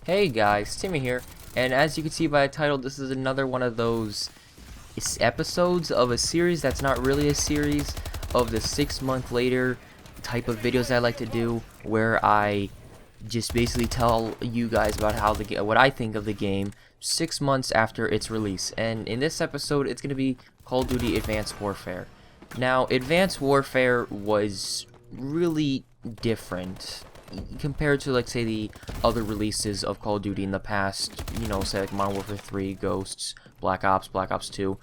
Hey guys, Timmy here, and as you can see by the title, this is another one of those episodes of a series that's not really a series of the 6 month later type of videos I like to do, where I just basically tell you guys about how what I think of the game 6 months after its release. And in this episode, it's going to be Call of Duty Advanced Warfare. Now, Advanced Warfare was really different compared to, like, say, the other releases of Call of Duty in the past, you know, say like Modern Warfare 3, Ghosts, Black Ops 2.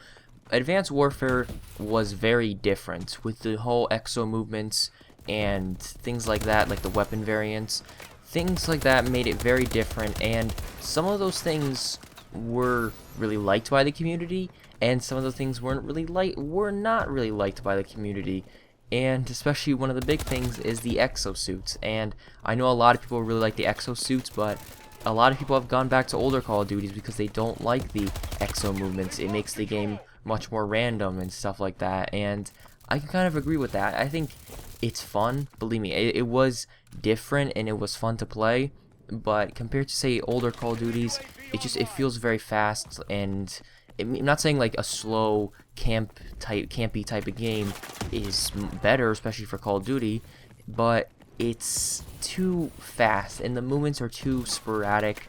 Advanced Warfare was very different with the whole exo movements and things like that, like the weapon variants. Things like that made it very different, and some of those things were really liked by the community, and some of the things were not really liked by the community. And especially one of the big things is the exosuits. And I know a lot of people really like the exosuits, but a lot of people have gone back to older Call of Duties because they don't like the exo movements. It makes the game much more random and stuff like that. And I can kind of agree with that. I think it's fun. Believe me, it was different and it was fun to play. But compared to, say, older Call of Duties, it feels very fast. And I'm not saying like a slow campy type of game is better, especially for Call of Duty, but it's too fast and the movements are too sporadic.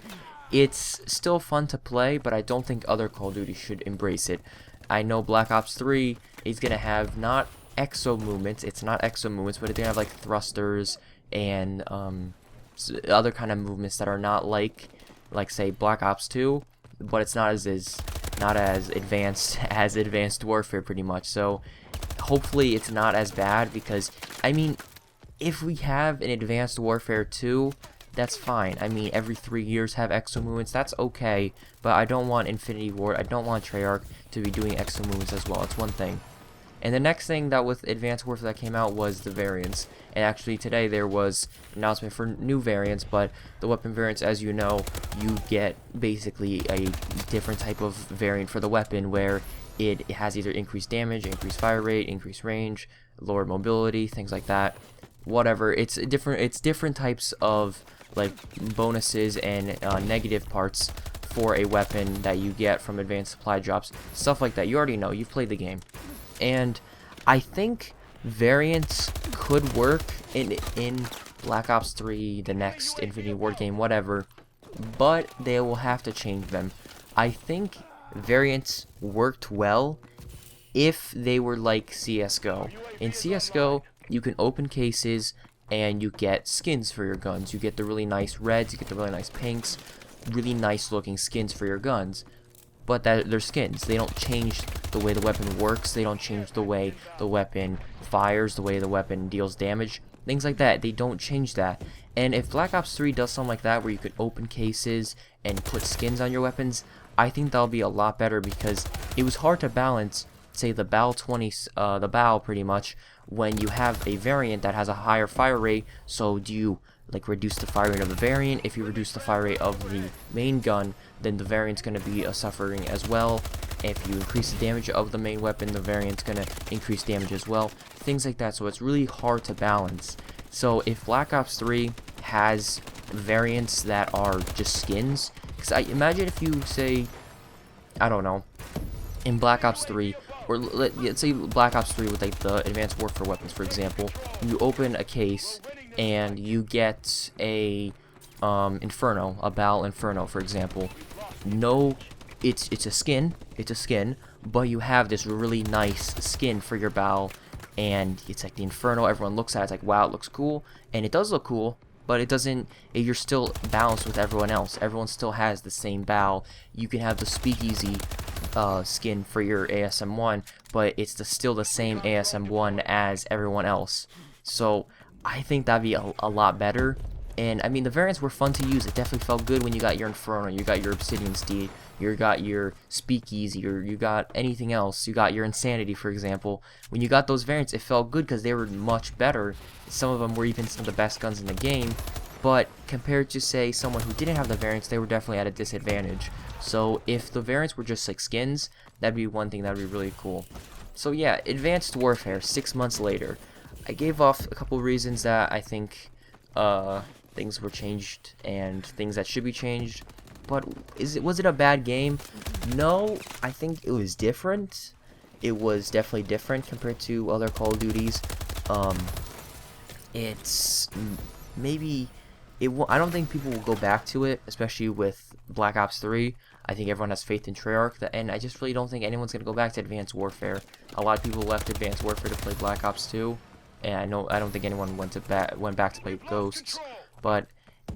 It's still fun to play, but I don't think other Call of Duty should embrace it. I know Black Ops 3 is gonna have not exo movements, but it's gonna have like thrusters and other kind of movements that are not like say Black Ops 2, but it's not as advanced as Advanced Warfare pretty much. So hopefully it's not as bad, because I mean, if we have an Advanced Warfare 2, that's fine. I mean, every 3 years have exo movements, that's okay, but I don't want Infinity Ward, I don't want Treyarch to be doing exo movements as well. It's one thing. And the next thing that with Advanced Warfare that came out was the variants. And actually today there was an announcement for new variants, but the weapon variants, as you know, you get basically a different type of variant for the weapon, where it has either increased damage, increased fire rate, increased range, lower mobility, things like that. Whatever, it's different types of like bonuses and negative parts for a weapon that you get from advanced supply drops, stuff like that. You already know, you've played the game. And I think variants could work in Black Ops 3, the next Infinity Ward game, whatever, but they will have to change them. I think variants worked well if they were like CSGO. In CSGO, you can open cases and you get skins for your guns. You get the really nice reds, you get the really nice pinks, really nice looking skins for your guns. But they're skins. They don't change the way the weapon works. They don't change the way the weapon fires, the way the weapon deals damage, things like that. They don't change that. And if Black Ops 3 does something like that, where you could open cases and put skins on your weapons, I think that'll be a lot better, because it was hard to balance, say, the BAL pretty much, when you have a variant that has a higher fire rate. So do you like reduce the fire rate of the variant? If you reduce the fire rate of the main gun, then the variant's going to be suffering as well. If you increase the damage of the main weapon, the variant's going to increase damage as well. Things like that. So it's really hard to balance. So if Black Ops 3 has variants that are just skins, because I imagine if you say, I don't know, in Black Ops 3, or let's say Black Ops 3 with like the Advanced Warfare weapons, for example, you open a case and you get a Inferno, a BAL Inferno, for example. No, it's a skin, but you have this really nice skin for your BAL, and it's like the Inferno. Everyone looks at it, it's like, wow, it looks cool, and it does look cool, but it doesn't. You're still balanced with everyone else. Everyone still has the same BAL. You can have the Speakeasy skin for your ASM1, but it's still the same ASM1 as everyone else. So I think that'd be a lot better. And I mean, the variants were fun to use. It definitely felt good when you got your Inferno, you got your Obsidian Steed, you got your Speakeasy, or you got anything else, you got your Insanity, for example. When you got those variants, it felt good because they were much better. Some of them were even some of the best guns in the game, but compared to, say, someone who didn't have the variants, they were definitely at a disadvantage. So if the variants were just like skins, that'd be one thing that'd be really cool. So yeah, Advanced Warfare, 6 months later. I gave off a couple reasons that I think things were changed and things that should be changed. But was it a bad game? No, I think it was different. It was definitely different compared to other Call of Duties. It's maybe I don't think people will go back to it, especially with Black Ops 3. I think everyone has faith in Treyarch, and I just really don't think anyone's gonna go back to Advanced Warfare. A lot of people left Advanced Warfare to play Black Ops 2, and I don't think anyone went back to play Ghosts. But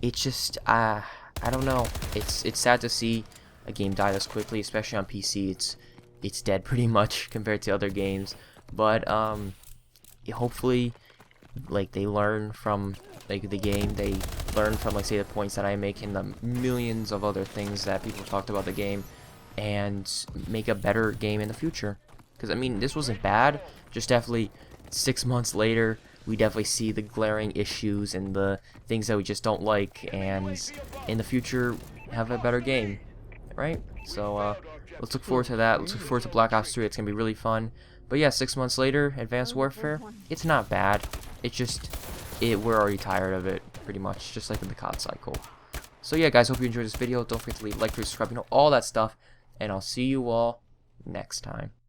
it's just I don't know. It's sad to see a game die this quickly, especially on PC. It's dead pretty much compared to other games. But hopefully, like, they learn from like the game. They learn from, like, say, the points that I make and the millions of other things that people talked about the game, and make a better game in the future. Because I mean, this wasn't bad. Just definitely 6 months later, we definitely see the glaring issues and the things that we just don't like, and in the future have a better game, right? So let's look forward to that. Let's look forward to Black Ops 3. It's gonna be really fun. But yeah, 6 months later, Advanced Warfare, it's not bad. It's just we're already tired of it, pretty much, just like in the COD cycle. So yeah, guys, hope you enjoyed this video. Don't forget to leave a like, subscribe, all that stuff, and I'll see you all next time.